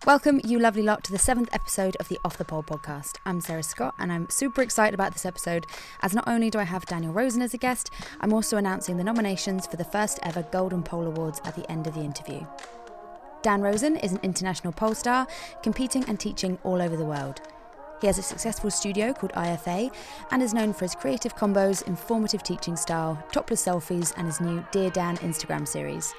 Welcome, you lovely lot, to the 7th episode of the Off the Pole podcast. I'm Sarah Scott, and I'm super excited about this episode, as not only do I have Daniel Rosen as a guest, I'm also announcing the nominations for the first ever Golden Pole Awards at the end of the interview. Dan Rosen is an international pole star, competing and teaching all over the world. He has a successful studio called IFA, and is known for his creative combos, informative teaching style, topless selfies, and his new Dear Dan Instagram series.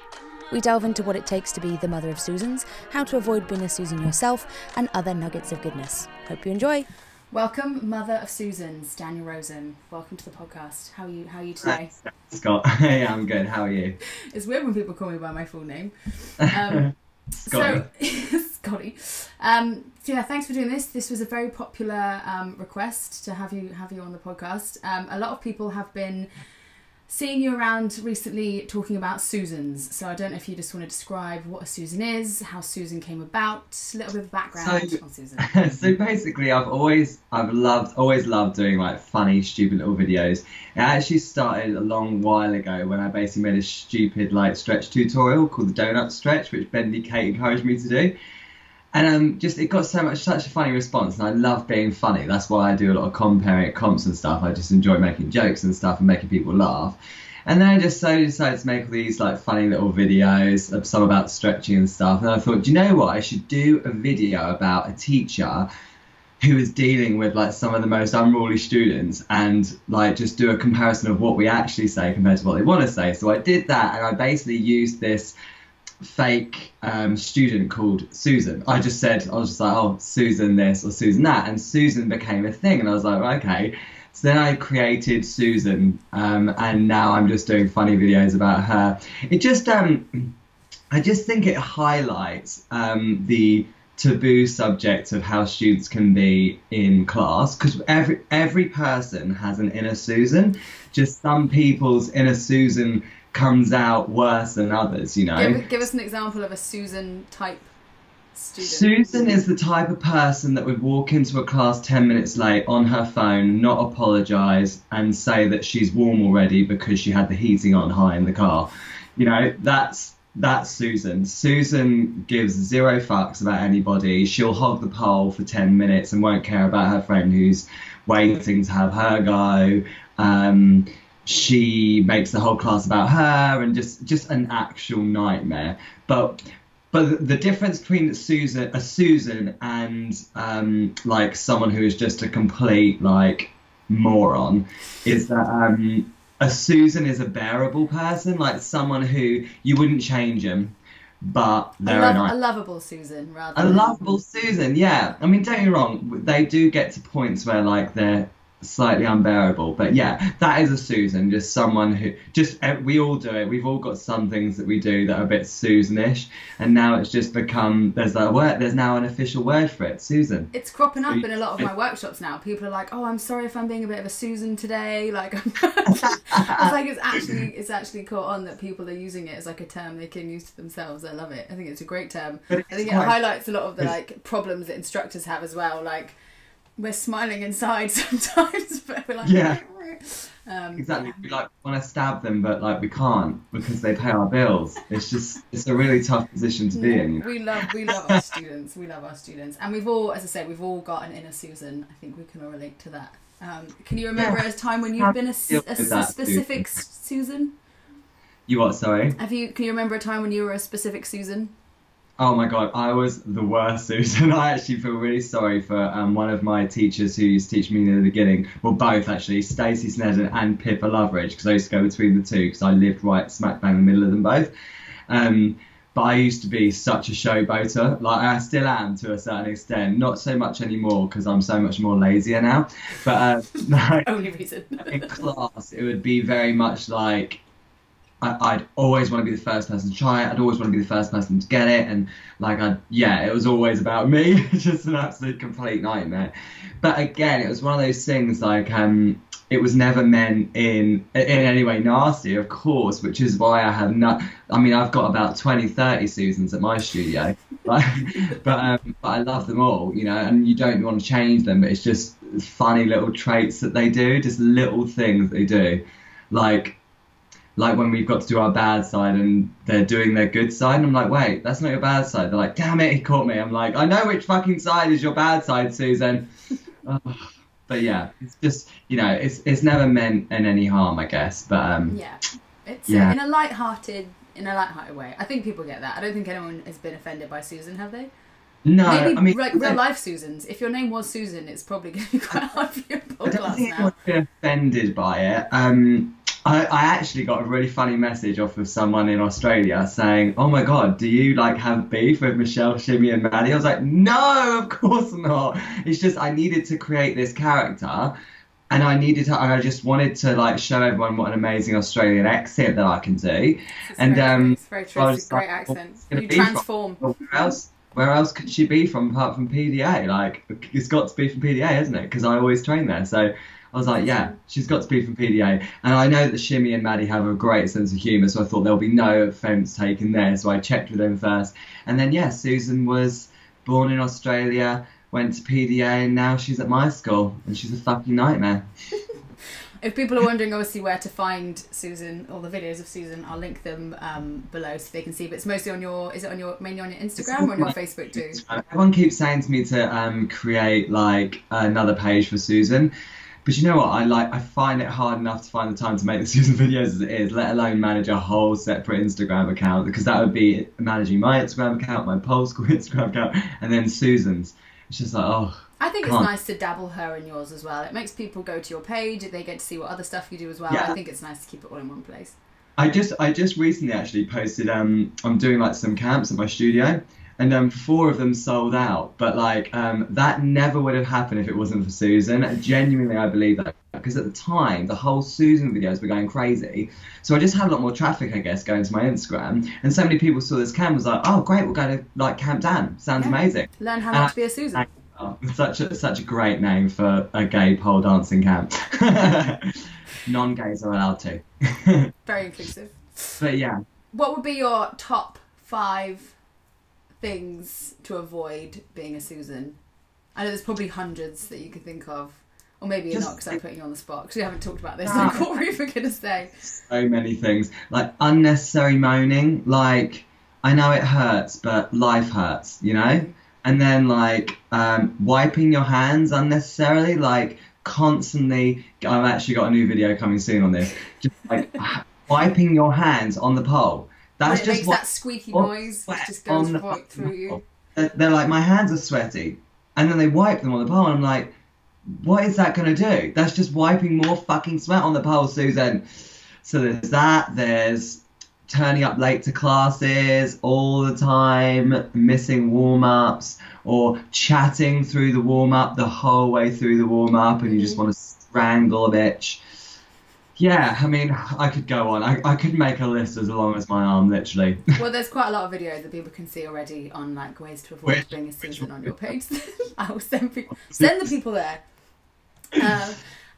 We delve into what it takes to be the mother of Susans, how to avoid being a Susan yourself, and other nuggets of goodness. Hope you enjoy. Welcome, mother of Susans, Daniel Rosen. Welcome to the podcast. How are you today? Scott. Hey, I'm good. How are you? It's weird when people call me by my full name. Scotty. Scotty. So yeah, thanks for doing this. This was a very popular request to have you on the podcast. A lot of people have been seeing you around recently talking about Susans, so I don't know if you just want to describe what a Susan is, how Susan came about, a little bit of background on Susan. So basically, I've always loved doing like funny, stupid little videos. It actually started a long while ago when I basically made a stupid like stretch tutorial called the donut stretch, which Bendy Kate encouraged me to do. And it got such a funny response, and I love being funny. That's why I do a lot of comps and stuff. I just enjoy making jokes and stuff and making people laugh. And then I just so decided to make all these like funny little videos, of some about stretching and stuff. And I thought, do you know what? I should do a video about a teacher who is dealing with like some of the most unruly students, and like just do a comparison of what we actually say compared to what they want to say. So I did that, and I basically used this fake student called Susan. I was just like, oh, Susan this or Susan that, and Susan became a thing, and I was like, okay. So then I created Susan, and now I'm just doing funny videos about her. It just I just think it highlights the taboo subject of how students can be in class, because every person has an inner Susan. Just some people's inner Susan comes out worse than others, you know. Give us an example of a Susan type student. Susan is the type of person that would walk into a class 10 minutes late on her phone, not apologise, and say that she's warm already because she had the heating on high in the car. You know, that's Susan. Susan gives zero fucks about anybody. She'll hog the pole for 10 minutes and won't care about her friend who's waiting to have her go. She makes the whole class about her, and just an actual nightmare. But the difference between a Susan and like someone who is just a complete like moron is that a Susan is a bearable person, like someone who you wouldn't change them, but they're a lovable Susan, rather. A lovable Susan, yeah. I mean, don't get me wrong, they do get to points where like they're slightly unbearable, but yeah, that is a Susan, just someone who we all do it. We've all got some things that we do that are a bit Susanish, and now it's just become there's now an official word for it, Susan. It's cropping up in a lot of my workshops now. People are like, oh, I'm sorry if I'm being a bit of a Susan today, like I was like, it's actually caught on that people are using it as like a term they can use to themselves. I love it. I think it's a great term. I think it highlights a lot of the like problems that instructors have as well, like we're smiling inside sometimes, but we're like, yeah, exactly. We like want to stab them, but like we can't because they pay our bills. It's a really tough position to be in. We love our students. We love our students, and we've all, as I said, we've all got an inner Susan. I think we can all relate to that. Can you remember a time when you've been a specific Susan? You what? Sorry. Can you remember a time when you were a specific Susan? Oh my God, I was the worst Susan. I actually feel really sorry for one of my teachers who used to teach me in the beginning. Well, both actually, Stacey Snedden and Pippa Loveridge, because I used to go between the two because I lived right smack bang in the middle of them both. But I used to be such a showboater. Like I still am to a certain extent. Not so much anymore because I'm so much more lazier now. But only reason. In class, it would be very much like I'd always want to be the first person to try it. I'd always want to be the first person to get it, and like it was always about me. Just an absolute complete nightmare. But again, it was one of those things like it was never meant in any way nasty, of course, which is why I have not. I mean, I've got about 20-30 Susans at my studio, but I love them all, you know. And you don't want to change them, but it's just funny little traits that they do, just little things they do, like. like when we've got to do our bad side and they're doing their good side, and I'm like, wait, that's not your bad side. They're like, damn it, he caught me. I'm like, I know which fucking side is your bad side, Susan. But yeah, it's just, you know, it's never meant in any harm, I guess. But yeah, it's in a light-hearted way. I think people get that. I don't think anyone has been offended by Susan, have they? No, maybe, I mean, like real life Susans. If your name was Susan, it's probably going to be quite hard for your podcast now. I don't think anyone's been offended by it. I actually got a really funny message off of someone in Australia saying, "Oh my God, do you like have beef with Michelle, Shimmy, and Maddie?" I was like, "No, of course not. It's just I needed to create this character, and I just wanted to like show everyone what an amazing Australian accent that I can do." It's very true. It's a great accent. You transform. Where else could she be from apart from PDA? Like, it's got to be from PDA, isn't it? Because I always train there. So I was like, yeah, she's got to be from PDA. And I know that Shimmy and Maddie have a great sense of humour, so I thought there'll be no offence taken there. So I checked with them first. And then, yeah, Susan was born in Australia, went to PDA, and now she's at my school. And she's a fucking nightmare. If people are wondering, obviously, where to find Susan or the videos of Susan, I'll link them below so they can see. But it's mostly mainly on your Instagram or on your Facebook too? Everyone keeps saying to me to create like another page for Susan. But you know what? I find it hard enough to find the time to make the Susan videos as it is, let alone manage a whole separate Instagram account, because that would be managing my Instagram account, my Pole School Instagram account, and then Susan's. It's just like, oh. I think it's nice to dabble her in yours as well. It makes people go to your page. They get to see what other stuff you do as well. Yeah. I think it's nice to keep it all in one place. I just recently actually posted, I'm doing like some camps at my studio, and 4 of them sold out. But like that never would have happened if it wasn't for Susan. Genuinely, I believe that, because at the time the whole Susan videos were going crazy. So I just had a lot more traffic, I guess, going to my Instagram, and so many people saw this camp, was like, oh great, we'll go to like Camp Dan. Sounds amazing. Learn how not to be a Susan. Such a great name for a gay pole dancing camp. Non-gays are allowed to. Very inclusive. But yeah. What would be your top 5 things to avoid being a Susan? I know there's probably hundreds that you could think of. Or maybe you're not, because I'm putting you on the spot, because we haven't talked about this. So what were you going to say? So many things. Like unnecessary moaning. Like, I know it hurts, but life hurts, you know? And then like wiping your hands unnecessarily, like constantly. I've actually got a new video coming soon on this. Just like wiping your hands on the pole. That's just makes that squeaky noise, which just goes right through you. They're like, my hands are sweaty, and then they wipe them on the pole, and I'm like, what is that gonna do? That's just wiping more fucking sweat on the pole, Susan. So there's that. There's turning up late to classes all the time, missing warm-ups, or chatting through the warm-up the whole way through the warm-up, and you just want to strangle a bitch. Yeah, I mean, I could go on. I could make a list as long as my arm, literally. Well, there's quite a lot of videos that people can see already on like ways to avoid being a Susan on your page. I will send the people there.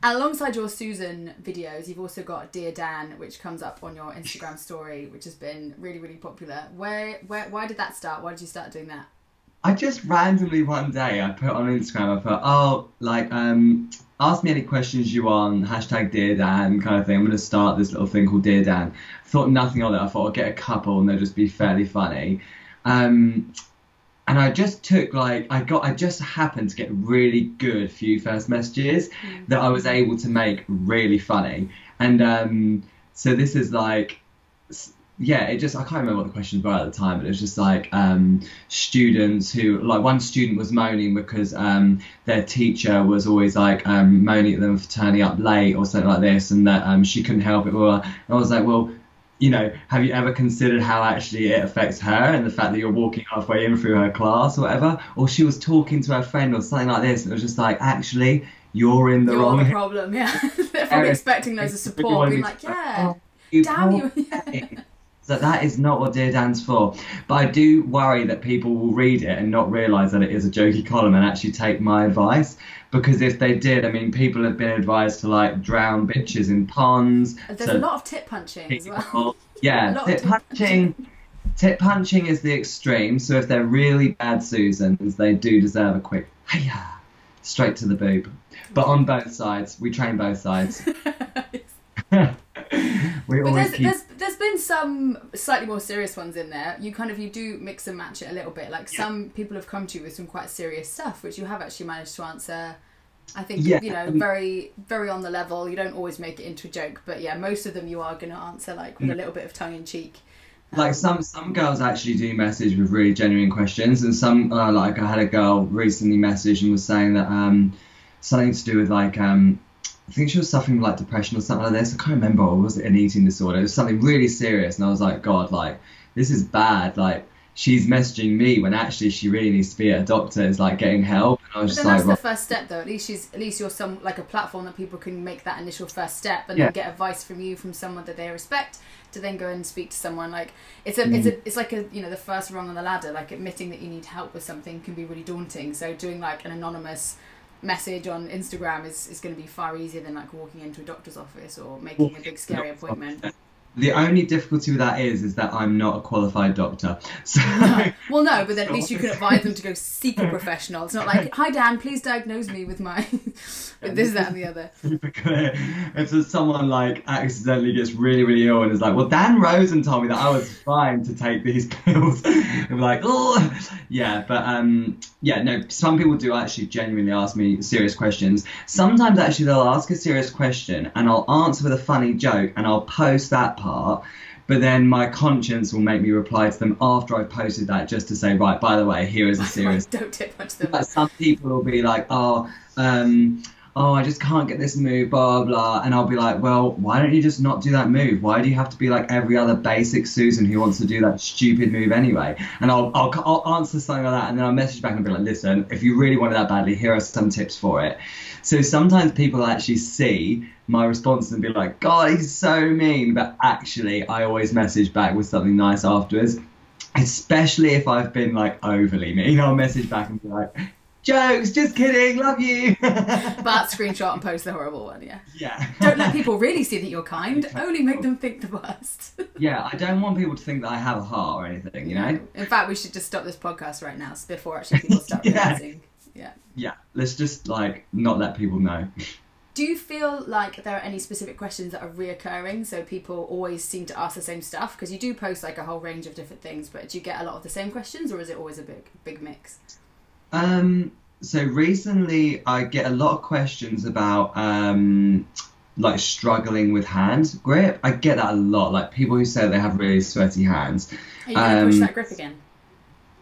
And alongside your Susan videos, you've also got Dear Dan, which comes up on your Instagram story, which has been really, really popular. Why did that start? Why did you start doing that? I just randomly one day I put on Instagram, I put, oh, like, ask me any questions you want, hashtag Dear Dan kind of thing. I'm going to start this little thing called Dear Dan. I thought nothing of it. I thought I'd get a couple and they'll just be fairly funny. And I just took like, I just happened to get really good few first messages that I was able to make really funny. And so this is like, yeah, I can't remember what the questions were at the time, but it was just like students who, like one student was moaning because their teacher was always like moaning at them for turning up late or something like this, and that she couldn't help it. And I was like, well, you know, have you ever considered how actually it affects her and the fact that you're walking halfway in through her class or whatever? Or she was talking to her friend or something like this, and it was just like, actually, you're in the wrong problem, yeah. They're probably expecting loads of support, being like, yeah, damn you. So that is not what Dear Dan's for. But I do worry that people will read it and not realise that it is a jokey column and actually take my advice. Because if they did, I mean, people have been advised to like drown bitches in ponds. There's a lot of tit punching as well. Yeah, tit punching is the extreme. So if they're really bad Susans, they do deserve a quick hiya, straight to the boob. But on both sides, we train both sides. But there's been some slightly more serious ones in there. You do mix and match it a little bit. Like some people have come to you with some quite serious stuff, which you have actually managed to answer. I think very, very on the level. You don't always make it into a joke, but yeah, most of them you are going to answer like with a little bit of tongue in cheek. Like some girls actually do message with really genuine questions, and some like I had a girl recently message and was saying that something to do with like I think she was suffering with like depression or something like this. I can't remember, or was it an eating disorder? It was something really serious, and I was like, God, like this is bad. Like she's messaging me when actually she really needs to be at a doctor's, like getting help. And I was just like, that's the first step, though. At least you're some like a platform that people can make that initial first step, and then get advice from someone that they respect, to then go and speak to someone. Like it's like the first rung on the ladder. Like admitting that you need help with something can be really daunting. So doing like an anonymous message on Instagram is going to be far easier than like walking into a doctor's office or making a big scary appointment. The only difficulty with that is that I'm not a qualified doctor. So no. Well, no, but then at least you can advise them to go seek a professional. It's not like, hi Dan, please diagnose me with my with this, that, and the other. Super clear. If someone like accidentally gets really, really ill and is like, well, Dan Rosen told me that I was fine to take these pills. I'm like, oh, yeah, but no. Some people do actually genuinely ask me serious questions. Sometimes actually they'll ask a serious question and I'll answer with a funny joke and I'll post that part, but then my conscience will make me reply to them after I've posted that, just to say, right, by the way, here is a serious. Don't tip much them. But some people will be like, I just can't get this move, blah blah, and I'll be like, well, why don't you just not do that move? Why do you have to be like every other basic Susan who wants to do that stupid move anyway? And I'll answer something like that, and then I'll message back and be like, listen, if you really want it that badly, here are some tips for it. So sometimes people actually see my response and be like, God, he's so mean, but actually I always message back with something nice afterwards, especially if I've been like overly mean. I'll message back and be like, jokes, just kidding, love you. But screenshot and post the horrible one, yeah. Yeah. Don't let people really see that you're kind, only make them think the worst. Yeah, I don't want people to think that I have a heart or anything, you know? In fact, we should just stop this podcast right now before actually people start realising. Yeah, let's just like not let people know. Do you feel like there are any specific questions that are reoccurring, so people always seem to ask the same stuff? Because you do post like a whole range of different things, but do you get a lot of the same questions, or is it always a big mix? So recently I get a lot of questions about like struggling with hand grip. I get that a lot, like people who say they have really sweaty hands. Are you going to push that grip again?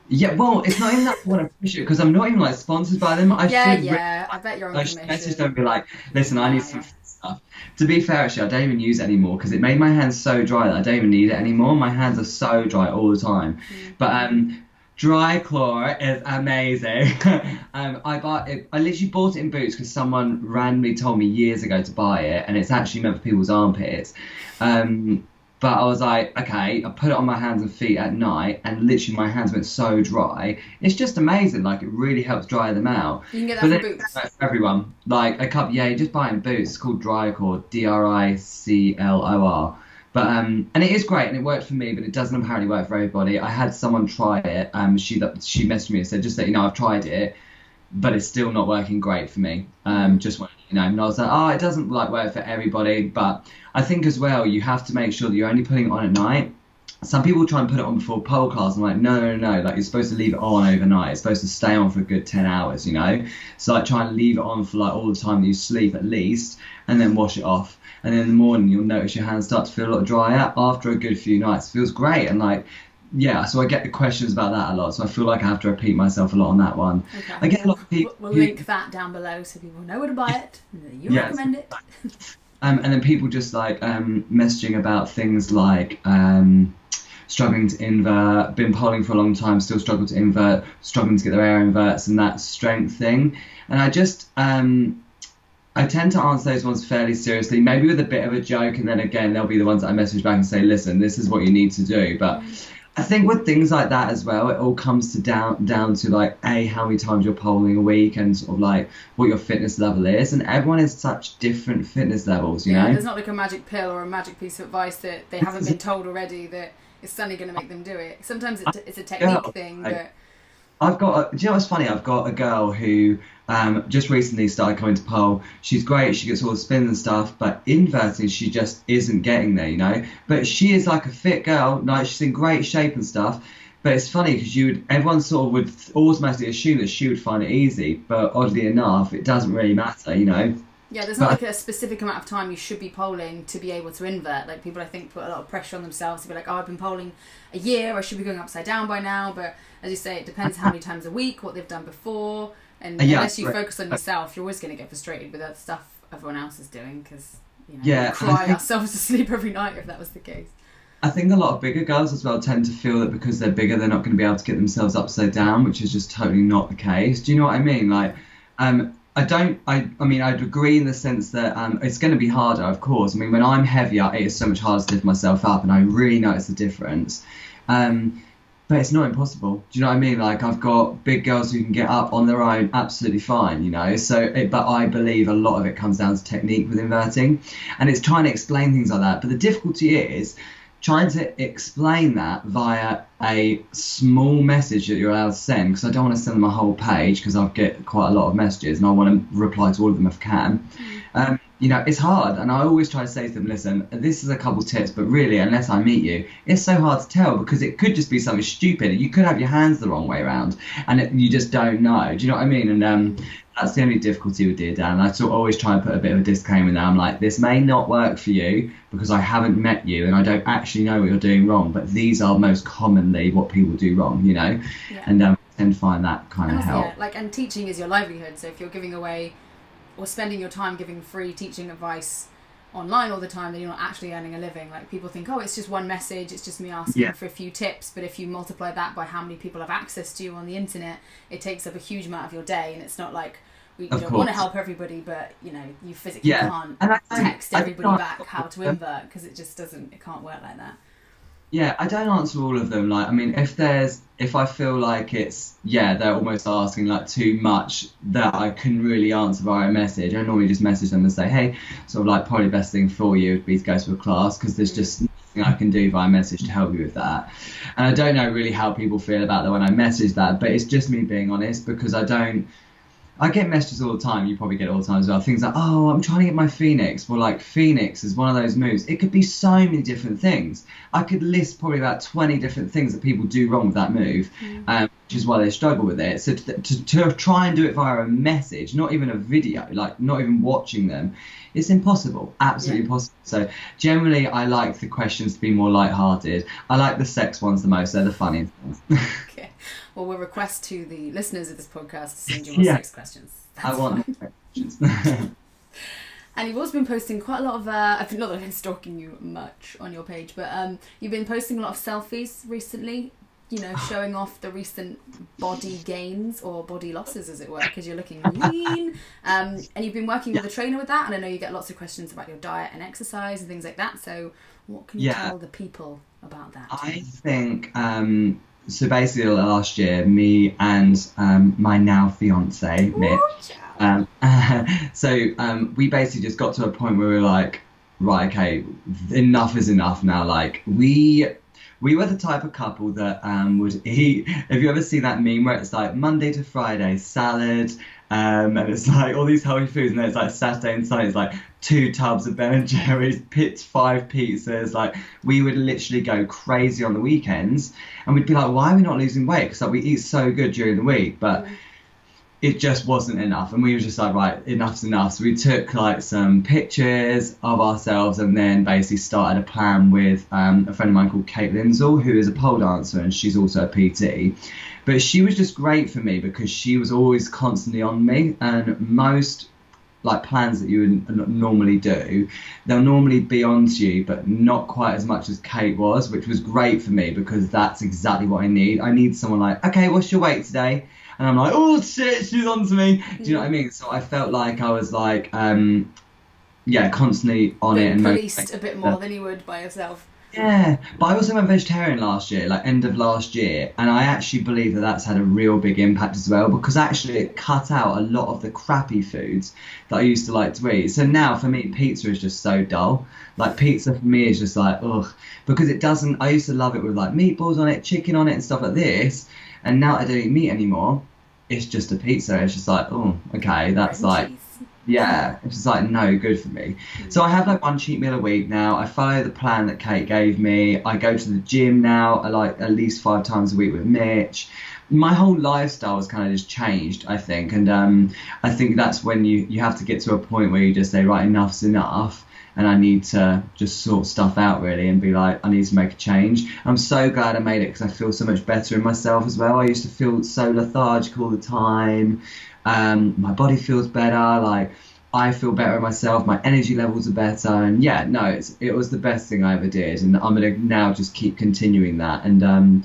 Yeah, well, it's not even that I want to push it, because I'm not even like sponsored by them. I bet you're on commission. I just don't be like, listen, I need some stuff. To be fair, actually, I don't even use it anymore because it made my hands so dry that I don't even need it anymore. My hands are so dry all the time. But Dry Claw is amazing. I literally bought it in Boots because someone randomly told me years ago to buy it, and it's actually meant for people's armpits. But I was like, okay, I put it on my hands and feet at night, and literally my hands went so dry. It's just amazing. Like, it really helps dry them out. You can get that from Boots. For everyone. Like, a cup, yeah, you just buy it in Boots. It's called Dryclor, Driclor. But, and it is great, and it worked for me, but it doesn't apparently work for everybody. I had someone try it. She messaged me and said, just that, you know, I've tried it, but it's still not working great for me. Just when, you know, and I was like, it doesn't like work for everybody. But I think as well, you have to make sure that you're only putting it on at night. Some people try and put it on before pole class. I'm like, no. Like, you're supposed to leave it on overnight. It's supposed to stay on for a good 10 hours, you know? So like, try and leave it on for like all the time that you sleep at least, and then wash it off. And then in the morning, you'll notice your hands start to feel a lot drier after a good few nights. It feels great. And like, yeah, so I get the questions about that a lot. So I feel like I have to repeat myself a lot on that one. Okay. I get a lot of people. We'll link that down below so people know where to buy it. You recommend it. And then people just like messaging about things like struggling to invert, been polling for a long time, still struggle to invert, struggling to get their air inverts, and that strength thing. And I just I tend to answer those ones fairly seriously, maybe with a bit of a joke, and then again there'll be the ones that I message back and say, listen, this is what you need to do. But I think with things like that as well, it all comes to down to like how many times you're polling a week, and sort of like what your fitness level is, and everyone has such different fitness levels, you know. There's not like a magic pill or a magic piece of advice that they haven't been told already that is suddenly going to make them do it. Sometimes it's a technique thing, but do you know what's funny? I've got a girl who just recently started coming to pole. She's great. She gets all the spins and stuff, but inverting, she just isn't getting there, you know. But she is like a fit girl. Like, she's in great shape and stuff. But it's funny because everyone sort of would automatically assume that she would find it easy. But oddly enough, it doesn't really matter, you know. Yeah, there's not like a specific amount of time you should be polling to be able to invert. Like, people, I think, put a lot of pressure on themselves to be like, oh, I've been polling a year, I should be going upside down by now. But as you say, it depends how many times a week, what they've done before. And unless you focus on yourself, you're always going to get frustrated with that stuff everyone else is doing, because, you know, we'd cry ourselves to sleep every night if that was the case. I think a lot of bigger girls as well tend to feel that because they're bigger, they're not going to be able to get themselves upside down, which is just totally not the case. Do you know what I mean? Like, I mean, I'd agree in the sense that it's going to be harder, of course. I mean, when I'm heavier, it is so much harder to lift myself up, and I really notice the difference. But it's not impossible. Do you know what I mean? Like, I've got big girls who can get up on their own absolutely fine, you know. But I believe a lot of it comes down to technique with inverting, and it's trying to explain things like that. But the difficulty is trying to explain that via a small message that you're allowed to send, because I don't want to send them a whole page, because I'll get quite a lot of messages and I want to reply to all of them if I can. You know, it's hard, and I always try to say to them, listen, this is a couple tips, but really, unless I meet you, it's so hard to tell, because it could just be something stupid. You could have your hands the wrong way around, and you just don't know. Do you know what I mean? And that's the only difficulty with Dear Dan. I always try and put a bit of a disclaimer there. I'm like, this may not work for you because I haven't met you and I don't actually know what you're doing wrong, but these are most commonly what people do wrong, you know? Yeah. And tend to find that kind of help. Yeah, like, and teaching is your livelihood, so if you're giving away or spending your time giving free teaching advice online all the time, then you're not actually earning a living. Like, people think, oh, it's just one message, it's just me asking for a few tips, but if you multiply that by how many people have access to you on the internet, it takes up a huge amount of your day. And it's not like we don't want to help everybody, but, you know, you physically can't text everybody back how to invert, because it just doesn't, it can't work like that. Yeah, I don't answer all of them. Like, I mean, if I feel like it's, they're almost asking like too much that I can really answer via a message, I normally just message them and say, hey, sort of like, probably the best thing for you would be to go to a class, because there's just nothing I can do via message to help you with that. And I don't know really how people feel about that when I message that, but it's just me being honest, because I get messages all the time. You probably get it all the time as well. Things like, oh, I'm trying to get my Phoenix. Well, like, Phoenix is one of those moves. It could be so many different things. I could list probably about 20 different things that people do wrong with that move, which is why they struggle with it. So to try and do it via a message, not even a video, like not even watching them, it's impossible. Absolutely impossible. So generally, I like the questions to be more lighthearted. I like the sex ones the most. They're the funniest ones. Okay. Well, we'll request to the listeners of this podcast to send you more sex questions. I want more questions. And you've also been posting quite a lot of, not that I've been stalking you much on your page, but you've been posting a lot of selfies recently, you know, showing off the recent body gains or body losses, as it were, because you're looking lean. And you've been working with a trainer with that, and I know you get lots of questions about your diet and exercise and things like that. So what can you tell the people about that? I think... so basically last year, me and my now fiance, Mitch, we basically just got to a point where we were like, right, okay, enough is enough now. Like, we were the type of couple that would eat, have you ever seen that meme where it's like Monday to Friday, salad, and it's like all these healthy foods, and then it's like Saturday and Sunday, it's like 2 tubs of Ben and Jerry's, 5 pizzas. Like, we would literally go crazy on the weekends, and we'd be like, why are we not losing weight? Because like, we eat so good during the week, but it just wasn't enough. And we were just like, right, enough's enough. So we took like some pictures of ourselves, and then basically started a plan with a friend of mine called Kate Lindsall, who is a pole dancer, and she's also a PT. But she was just great for me because she was always constantly on me, and most like plans that you would normally do, they'll normally be on to you, but not quite as much as Kate was, which was great for me because that's exactly what I need. I need someone like, okay, what's your weight today? And I'm like, oh shit, she's on to me. Do you know what I mean? So I felt like I was like, constantly on it and policed a bit more than you would by yourself. Yeah, but I also went vegetarian last year, like end of last year, and I actually believe that that's had a real big impact as well, because actually it cut out a lot of the crappy foods that I used to like to eat. So now for me, pizza is just so dull. Like, pizza for me is just like, ugh, because it doesn't, I used to love it with like meatballs on it, chicken on it and stuff like this. And now I don't eat meat anymore. It's just a pizza. It's just like, oh, okay, that's like, yeah, it's just like no good for me. So I have like one cheat meal a week now. I follow the plan that Kate gave me. I go to the gym now. I like at least 5 times a week with Mitch. My whole lifestyle has kind of just changed, I think. And I think that's when you have to get to a point where you just say, right, enough's enough. And I need to just sort stuff out really and be like, I need to make a change. I'm so glad I made it because I feel so much better in myself as well. I used to feel so lethargic all the time. My body feels better. Like I feel better in myself. My energy levels are better. And yeah, no, it was the best thing I ever did. And I'm going to now just keep continuing that. And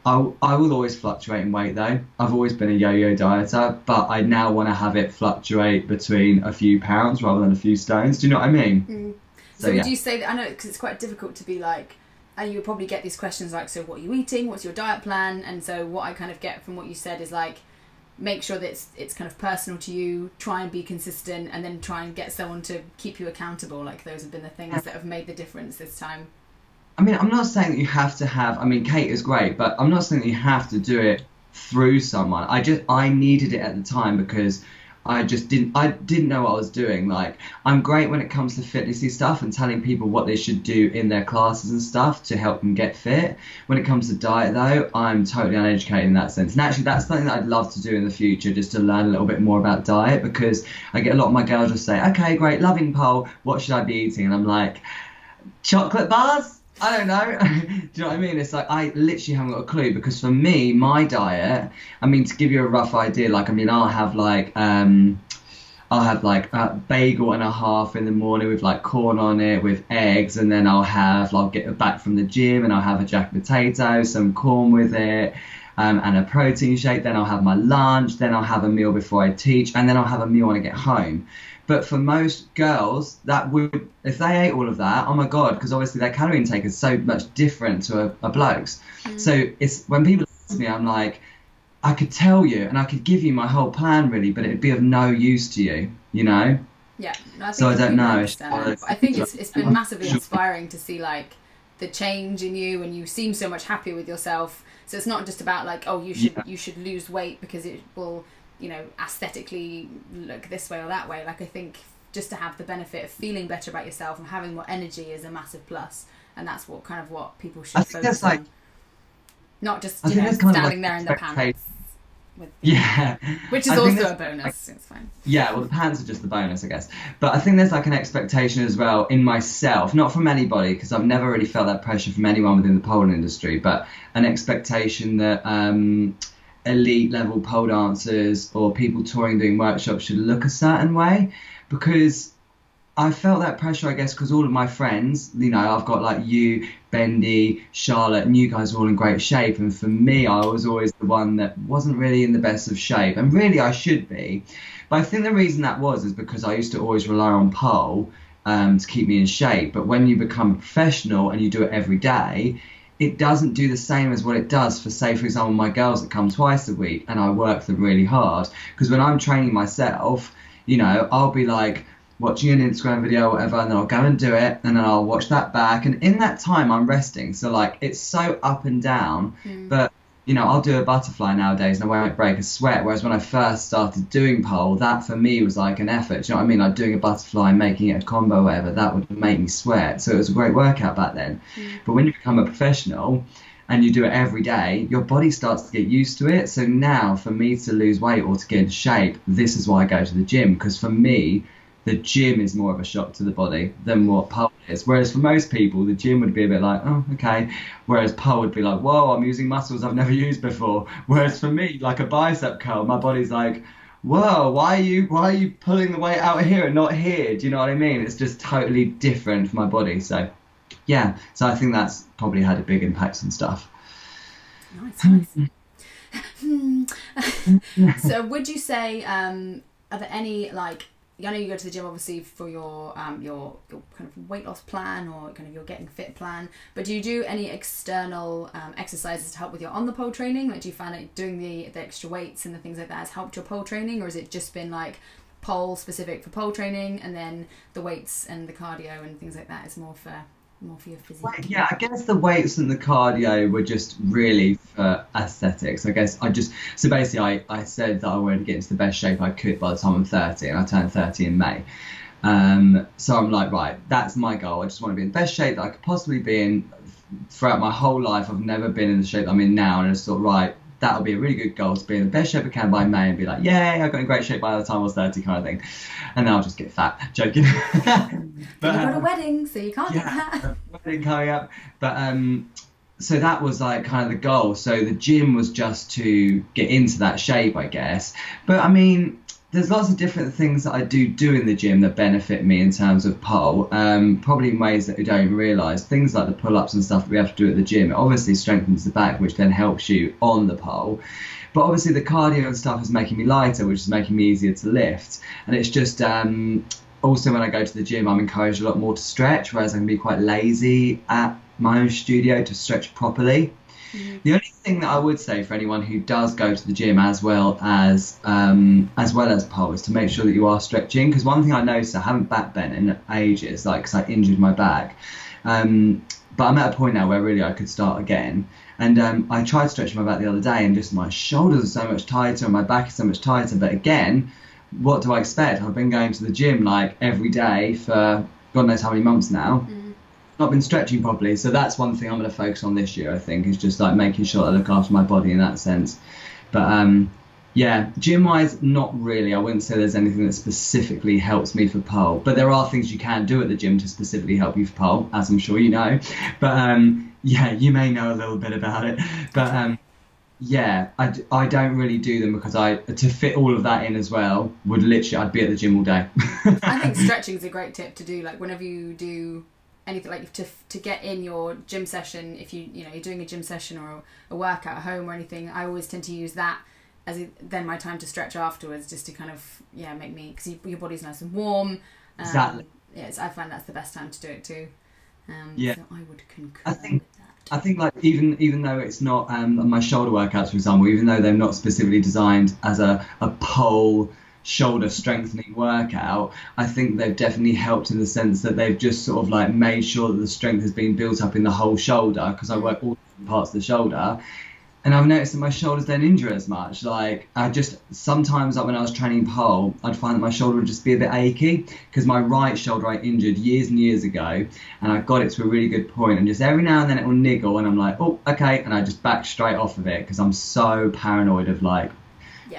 I will always fluctuate in weight though. I've always been a yo-yo dieter, but I now want to have it fluctuate between a few pounds rather than a few stones. Do you know what I mean? So would you say that, I know because it's quite difficult to be like, and you would probably get these questions like, so what are you eating? What's your diet plan? And so what I kind of get from what you said is like, make sure that it's kind of personal to you, try and be consistent, and then try and get someone to keep you accountable. Like those have been the things that have made the difference this time. I mean, I'm not saying that you have to have, I mean, Kate is great, but I'm not saying that you have to do it through someone. I needed it at the time because I didn't know what I was doing. Like, I'm great when it comes to fitnessy stuff and telling people what they should do in their classes and stuff to help them get fit. When it comes to diet though, I'm totally uneducated in that sense. And actually that's something that I'd love to do in the future, just to learn a little bit more about diet, because I get a lot of my girls just say, okay, great, loving pole, what should I be eating? And I'm like, chocolate bars? I don't know. Do you know what I mean? It's like I literally haven't got a clue, because for me, my diet, I mean, to give you a rough idea, like, I mean, I'll have like a bagel and a half in the morning with like corn on it with eggs, and then I'll get back from the gym and I'll have a jacket potato, some corn with it, and a protein shake. Then I'll have my lunch, then I'll have a meal before I teach, and then I'll have a meal when I get home. But for most girls, that would, if they ate all of that, oh my God, because obviously their calorie intake is so much different to a bloke's. So it's when people ask me, I'm like, I could tell you and I could give you my whole plan really, but it'd be of no use to you, you know? Yeah. No, so I don't know. I think it's been massively inspiring to see like the change in you, and you seem so much happier with yourself. So it's not just about like, oh, you should lose weight because it will, you know, aesthetically look this way or that way. Like I think just to have the benefit of feeling better about yourself and having more energy is a massive plus, and that's what people should focus on. Not just standing there in the pants. Which is also a bonus. It's fine. Yeah, well, the pants are just the bonus, I guess. But I think there's like an expectation as well in myself, not from anybody, because I've never really felt that pressure from anyone within the pole industry, but an expectation that elite level pole dancers or people touring doing workshops should look a certain way, because I felt that pressure, I guess, because all of my friends, you know, I've got like you, Bendy, Charlotte, and you guys are all in great shape. And for me, I was always the one that wasn't really in the best of shape. And really, I should be. But I think the reason that was is because I used to always rely on pole to keep me in shape. But when you become a professional and you do it every day, it doesn't do the same as what it does for, say, for example, my girls that come twice a week and I work them really hard. Because when I'm training myself, you know, I'll be like watching an Instagram video or whatever, and then I'll go and do it, and then I'll watch that back, and in that time I'm resting. So like it's so up and down, but you know, I'll do a butterfly nowadays and I won't break a sweat, whereas when I first started doing pole, that for me was like an effort. Do you know what I mean? Like doing a butterfly and making it a combo or whatever, that would make me sweat. So it was a great workout back then. But when you become a professional and you do it every day, your body starts to get used to it. So now for me to lose weight or to get in shape, this is why I go to the gym, because for me the gym is more of a shock to the body than what pole is. Whereas for most people, the gym would be a bit like, oh, okay. Whereas pole would be like, whoa, I'm using muscles I've never used before. Whereas for me, like a bicep curl, my body's like, whoa, why are you pulling the weight out here and not here? Do you know what I mean? It's just totally different for my body. So yeah, so I think that's probably had a big impact on stuff. Nice. So would you say, are there any like, I know you go to the gym obviously for your kind of weight loss plan or kind of your getting fit plan, but do you do any external exercises to help with your on the pole training? Like do you find that doing the extra weights and the things like that has helped your pole training, or has it just been like pole specific for pole training, and then the weights and the cardio and things like that is more for more for your physique? Well, yeah, I guess the weights and the cardio were just really for aesthetics. I guess so basically I said that I wanted to get into the best shape I could by the time I'm 30, and I turned 30 in May. So I'm like, right, that's my goal. I just want to be in the best shape that I could possibly be in. Throughout my whole life, I've never been in the shape that I'm in now, and I just thought, right, that'll be a really good goal, to be in the best shape I can by May and be like, yay, I got in great shape by the time I was 30, kind of thing. And then I'll just get fat. Joking. But you've got a wedding, so you can't get fat. Wedding coming up. But so that was like kind of the goal. So the gym was just to get into that shape, I guess. But I mean, there's lots of different things that I do in the gym that benefit me in terms of pole, probably in ways that you don't even realise. Things like the pull-ups and stuff that we have to do at the gym, it obviously strengthens the back, which then helps you on the pole. But obviously the cardio and stuff is making me lighter, which is making me easier to lift. And it's just also when I go to the gym, I'm encouraged a lot more to stretch, whereas I can be quite lazy at my own studio to stretch properly. The only thing that I would say for anyone who does go to the gym as well as pole is to make sure that you are stretching, because one thing I noticed, I haven't back bent in ages, like because I injured my back, but I'm at a point now where really I could start again, and I tried stretching my back the other day, and just my shoulders are so much tighter and my back is so much tighter. But again, what do I expect? I've been going to the gym like every day for God knows how many months now. Not been stretching properly, so that's one thing I'm going to focus on this year, I think, is just like making sure I look after my body in that sense. But yeah, gym wise, not really. I wouldn't say there's anything that specifically helps me for pole, but there are things you can do at the gym to specifically help you for pole, as I'm sure you know. But yeah, you may know a little bit about it, but yeah, I don't really do them because to fit all of that in as well would literally, I'd be at the gym all day. I think stretching is a great tip to do, like whenever you do anything, like to get in your gym session, if you're doing a gym session or a workout at home or anything, I always tend to use that as then my time to stretch afterwards, just to kind of make me, because your body's nice and warm. Exactly. Yes, I find that's the best time to do it too. Yeah, so I would concur I think with that. I think like even though it's not my shoulder workouts, for example, even though they're not specifically designed as a pole shoulder strengthening workout, I think they've definitely helped in the sense that they've just sort of like made sure that the strength has been built up in the whole shoulder, because I work all different parts of the shoulder, and I've noticed that my shoulders don't injure as much. Like I just sometimes, like when I was training pole, I'd find that my shoulder would just be a bit achy, because my right shoulder I injured years and years ago, and I got it to a really good point, and just every now and then it will niggle, and I'm like, oh, okay, and I just back straight off of it, because I'm so paranoid of like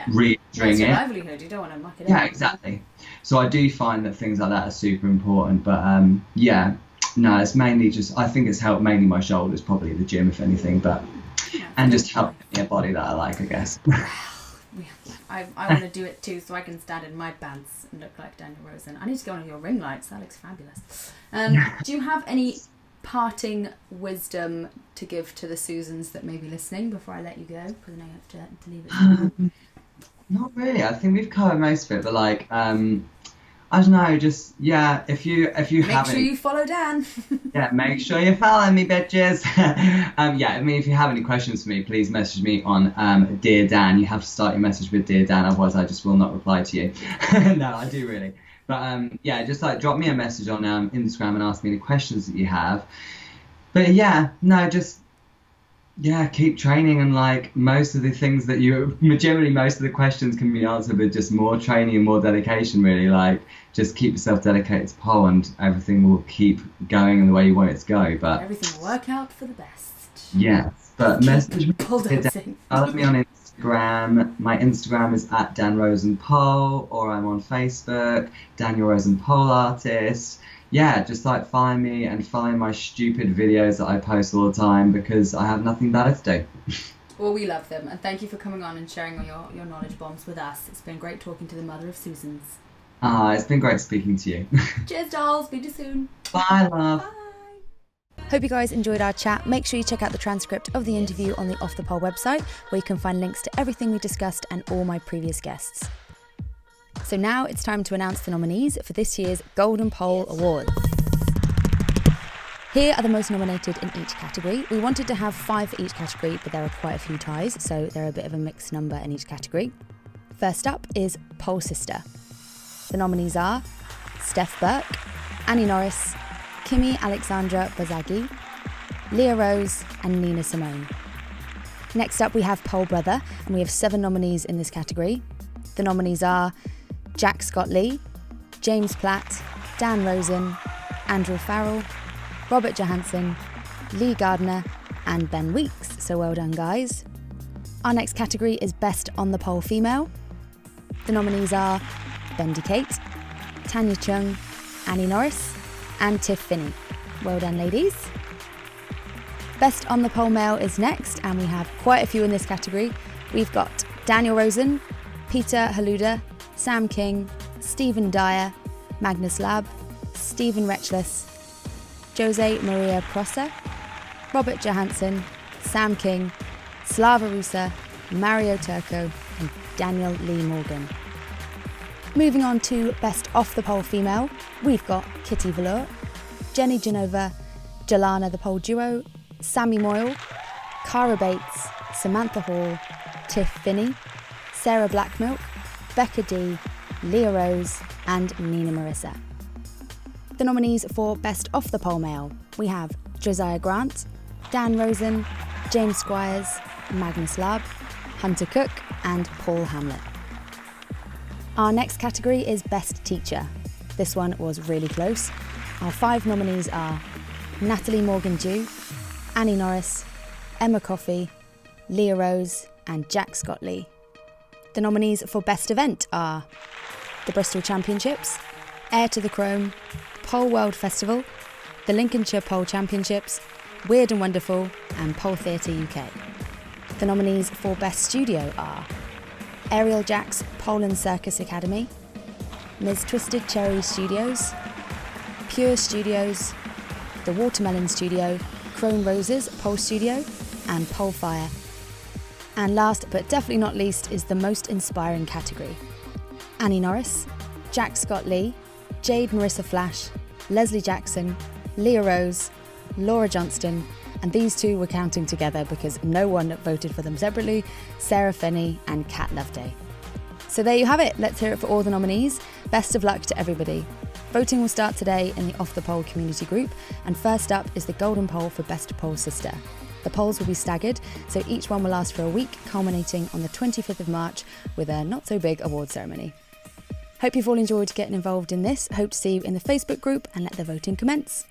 re-injuring it. Livelihood, you don't want to muck it up. Yeah, exactly. So I do find that things like that are super important, but yeah, no, it's mainly just, I think it's helped mainly my shoulders, probably the gym if anything, but and just help me a body that I like, I guess. I want to do it too, so I can stand in my pants and look like Daniel Rosen. I need to go on your ring lights, that looks fabulous. Do you have any parting wisdom to give to the Susans that may be listening before I let you go, because I know you have to leave it? Not really. I think we've covered most of it, but like I don't know, just if you make sure you follow Dan. Yeah, make sure you follow me, bitches. I mean, if you have any questions for me, please message me on Dear Dan. You have to start your message with Dear Dan, otherwise I just will not reply to you. No, I do really. But just like drop me a message on Instagram and ask me any questions that you have. But keep training, and like most of the things that generally most of the questions can be answered with just more training and more dedication, really. Like just keep yourself dedicated to pole and everything will keep going in the way you want it to go. But everything will work out for the best. Yeah, but message me. Follow me on Instagram. My Instagram is @DanRosenPole, or I'm on Facebook, Daniel Rosen Pole Artist. Yeah, just like find me and find my stupid videos that I post all the time, because I have nothing better to do. Well, we love them, and thank you for coming on and sharing all your knowledge bombs with us. It's been great talking to the mother of Susans. It's been great speaking to you. Cheers, dolls. Speak to you soon. Bye, love. Bye. Hope you guys enjoyed our chat. Make sure you check out the transcript of the interview on the Off the Pole website, where you can find links to everything we discussed and all my previous guests. So now it's time to announce the nominees for this year's Golden Pole Awards. Here are the most nominated in each category. We wanted to have 5 for each category, but there are quite a few ties, so they're a bit of a mixed number in each category. First up is Pole Sister. The nominees are Steph Burke, Annie Norris, Kimi Alexandra Bazagi, Leah Rose and Nina Simone. Next up we have Pole Brother, and we have 7 nominees in this category. The nominees are Jack Scott Lee, James Platt, Dan Rosen, Andrew Farrell, Robert Johansson, Lee Gardner and Ben Weeks, so well done guys. Our next category is Best on the Pole Female. The nominees are Bendy Kate, Tanya Chung, Annie Norris and Tiff Finney. Well done ladies. Best on the Pole Male is next, and we have quite a few in this category. We've got Daniel Rosen, Peter Haluda, Sam King, Stephen Dyer, Magnus Lab, Stephen Retchless, Jose Maria Prosser, Robert Johansson, Sam King, Slava Rusa, Mario Turco and Daniel Lee Morgan. Moving on to Best Off the Pole Female, we've got Kitty Velour, Jenny Genova, Jelana the Pole Duo, Sammy Moyle, Cara Bates, Samantha Hall, Tiff Finney, Sarah Blackmilk, Becca D, Leah Rose and Nina Marissa. The nominees for Best Off the Pole Male, we have Josiah Grant, Dan Rosen, James Squires, Magnus Lab, Hunter Cook and Paul Hamlet. Our next category is Best Teacher. This one was really close. Our 5 nominees are Natalie Morgan-Dew, Annie Norris, Emma Coffey, Leah Rose and Jack Scott Lee. The nominees for Best Event are the Bristol Championships, Heir to the Chrome, Pole World Festival, the Lincolnshire Pole Championships, Weird and Wonderful and Pole Theatre UK. The nominees for Best Studio are Ariel Jack's Pole and Circus Academy, Ms. Twisted Cherry Studios, Pure Studios, The Watermelon Studio, Crone Roses Pole Studio and Pole Fire. And last but definitely not least is the Most Inspiring category. Annie Norris, Jack Scott Lee, Jade Marissa Flash, Leslie Jackson, Leah Rose, Laura Johnston, and these 2 were counting together because no one voted for them separately, Sarah Finney and Kat Loveday. So there you have it, let's hear it for all the nominees. Best of luck to everybody. Voting will start today in the Off the Pole community group, and first up is the Golden Pole for Best Pole Sister. The polls will be staggered, so each one will last for a week, culminating on the 25th of March with a not so big award ceremony. Hope you've all enjoyed getting involved in this. Hope to see you in the Facebook group and let the voting commence.